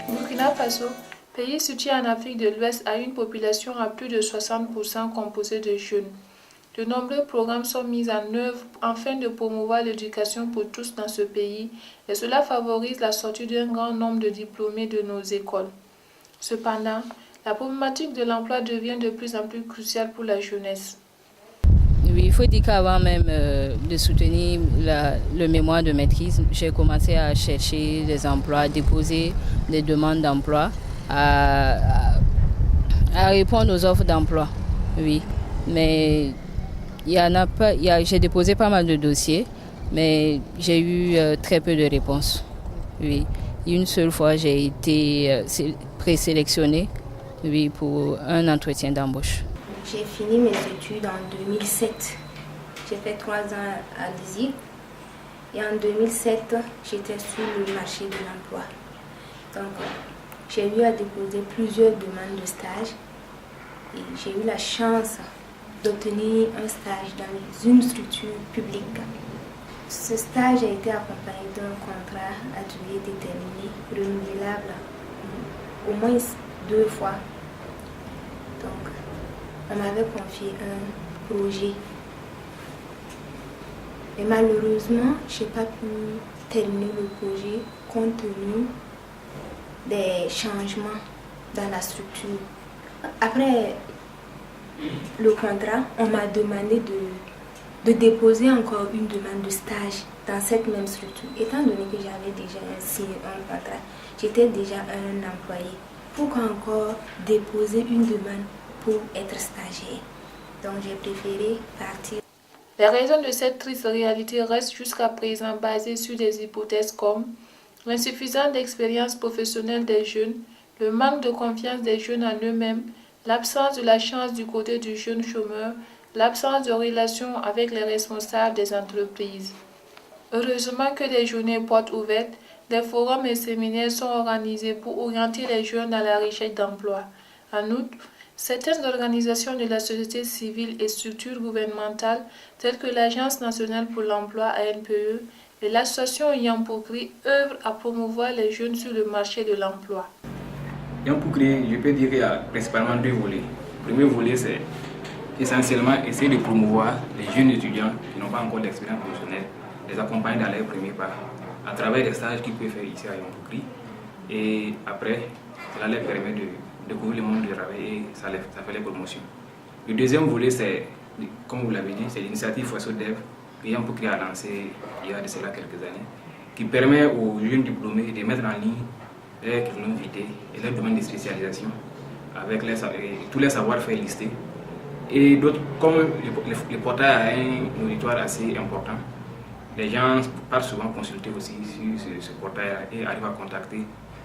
Burkina Faso, pays situé en Afrique de l'Ouest, a une population à plus de 60% composée de jeunes. De nombreux programmes sont mis en œuvre afin de promouvoir l'éducation pour tous dans ce pays et cela favorise la sortie d'un grand nombre de diplômés de nos écoles. Cependant, la problématique de l'emploi devient de plus en plus cruciale pour la jeunesse. Oui, il faut dire qu'avant même de soutenir le mémoire de maîtrise, j'ai commencé à chercher des emplois, à déposer des demandes d'emploi, à répondre aux offres d'emploi. Oui, mais il y en a pas. J'ai déposé pas mal de dossiers, mais j'ai eu très peu de réponses. Oui, une seule fois j'ai été présélectionnée, oui, pour un entretien d'embauche. J'ai fini mes études en 2007. J'ai fait 3 ans à l'ISIG. Et en 2007, j'étais sur le marché de l'emploi. Donc, j'ai eu à déposer plusieurs demandes de stage. Et j'ai eu la chance d'obtenir un stage dans une structure publique. Ce stage a été accompagné d'un contrat à durée déterminée, renouvelable au moins 2 fois. Donc, on m'avait confié un projet. Mais malheureusement, je n'ai pas pu terminer le projet compte tenu des changements dans la structure. Après le contrat, on m'a demandé de déposer encore une demande de stage dans cette même structure. Étant donné que j'avais déjà signé un contrat, j'étais déjà un employé. Pourquoi encore déposer une demande pour être stagiaire? Donc j'ai préféré partir. Les raisons de cette triste réalité restent jusqu'à présent basées sur des hypothèses comme l'insuffisance d'expérience professionnelle des jeunes, le manque de confiance des jeunes en eux-mêmes, l'absence de la chance du côté du jeune chômeur, l'absence de relation avec les responsables des entreprises. Heureusement que des journées portes ouvertes, des forums et séminaires sont organisés pour orienter les jeunes dans la recherche d'emploi. En outre, certaines organisations de la société civile et structures gouvernementales, telles que l'Agence nationale pour l'emploi ANPE et l'association Yampokri, œuvrent à promouvoir les jeunes sur le marché de l'emploi. Yampokri, je peux dire qu'il y a principalement 2 volets. Le premier volet, c'est essentiellement essayer de promouvoir les jeunes étudiants qui n'ont pas encore d'expérience professionnelle, les accompagner dans leurs premiers pas, à travers des stages qu'ils peuvent faire ici à Yampokri. Et après, cela leur permet de découvrir le monde du travail et ça fait les promotions. Le deuxième volet, c'est, comme vous l'avez dit, c'est l'initiative FOSSO-DEV que Yampokri a lancée il y a de cela quelques années, qui permet aux jeunes diplômés de mettre en ligne leurs curriculum vitae et leurs domaines de spécialisation avec tous les savoir-faire listés. Et d'autres, comme le portail a un auditoire assez important, les gens partent souvent consulter aussi sur ce portail et arrivent à contacter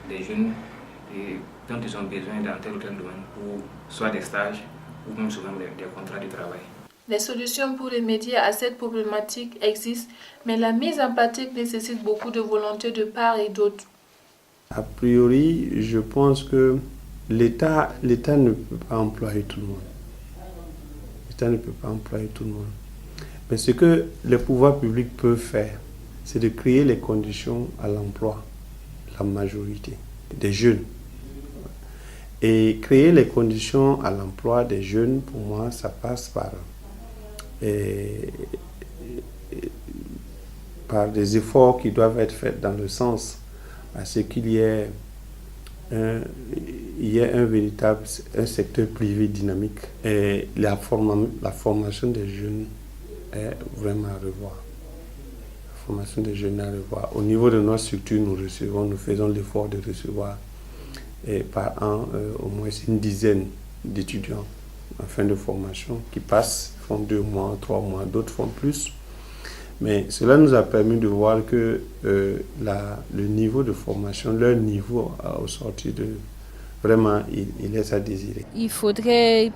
des jeunes dont ils ont besoin dans tel ou tel domaine pour soit des stages ou même souvent des contrats de travail. Les solutions pour remédier à cette problématique existent, mais la mise en pratique nécessite beaucoup de volonté de part et d'autre. A priori, je pense que l'État ne peut pas employer tout le monde. L'État ne peut pas employer tout le monde. Mais ce que les pouvoirs publics peuvent faire, c'est de créer les conditions à l'emploi, la majorité des jeunes. Et créer les conditions à l'emploi des jeunes, pour moi, ça passe par des efforts qui doivent être faits dans le sens à ce qu'il y ait un véritable secteur privé dynamique. Et la formation des jeunes est vraiment à revoir. La formation des jeunes à revoir. Au niveau de nos structures, nous faisons l'effort de recevoir par an au moins une dizaine d'étudiants en fin de formation qui passent, font 2 mois, 3 mois, d'autres font plus. Mais cela nous a permis de voir que le niveau de formation, leur niveau au sortir vraiment, il laisse à désirer. Il faudrait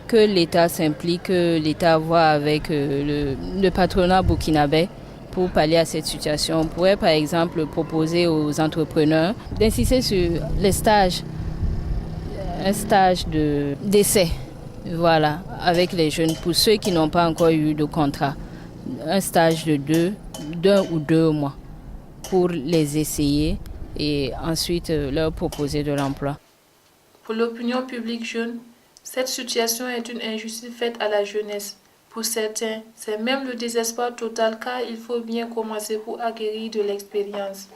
que l'État s'implique, que l'État voit avec le patronat burkinabé pour pallier à cette situation. On pourrait par exemple proposer aux entrepreneurs d'insister sur les stages, un stage d'essai, voilà, avec les jeunes, pour ceux qui n'ont pas encore eu de contrat. Un stage d'un ou 2 mois pour les essayer et ensuite leur proposer de l'emploi. Pour l'opinion publique jeune, cette situation est une injustice faite à la jeunesse. Pour certains, c'est même le désespoir total car il faut bien commencer pour acquérir de l'expérience.